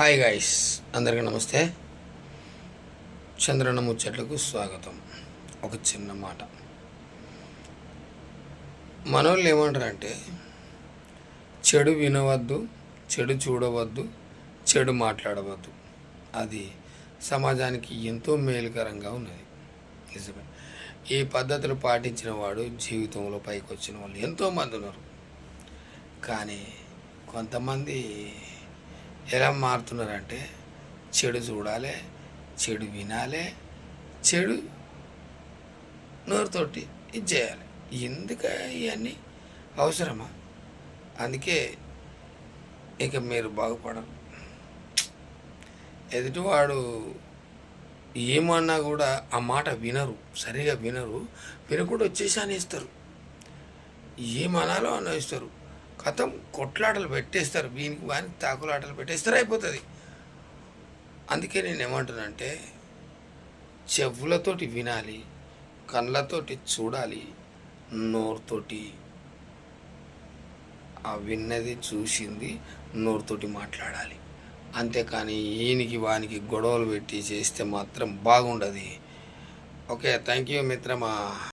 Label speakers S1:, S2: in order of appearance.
S1: Hi guys, అందరికీ నమస్తే. చంద్రన్న ముచ్చట్లకు స్వాగతం. ఒక చిన్న మాట, మనోళ్ళు ఏమంటారంటే చెడు వినవద్దు, చెడు చూడవద్దు, చెడు మాట్లాడవద్దు. అది సమాజానికి ఎంతో మేలుకరంగా ఉన్నది. నిజమే. ఈ పద్ధతులు పాటించిన వాడు జీవితంలో పైకి వచ్చిన వాళ్ళు ఎంతోమంది ఉన్నారు. కానీ కొంతమంది ఎలా మారుతున్నారంటే చెడు చూడాలి, చెడు వినాలి, చెడు నోరుతోటి ఇది చేయాలి. ఎందుకు ఇవన్నీ అవసరమా? అందుకే ఇక మీరు బాగుపడరు. ఎదుటివాడు ఏమన్నా కూడా ఆ మాట వినరు, సరిగా వినరు. వినకుండా వచ్చేసి అనేస్తారు, ఏమనాలో అనేస్తారు. కథం కొట్లాటలు పెట్టేస్తారు, వీనికి వానికి తాకులాటలు పెట్టేస్తారు, అయిపోతుంది. అందుకే నేను ఏమంటానంటే చెవులతోటి వినాలి, కళ్ళతోటి చూడాలి, నోరుతోటి ఆ విన్నది చూసింది నోరుతోటి మాట్లాడాలి. అంతేకాని ఈయనకి వానికి గొడవలు పెట్టి చేస్తే మాత్రం బాగుండదు. ఓకే, థ్యాంక్ యూ మిత్రమా.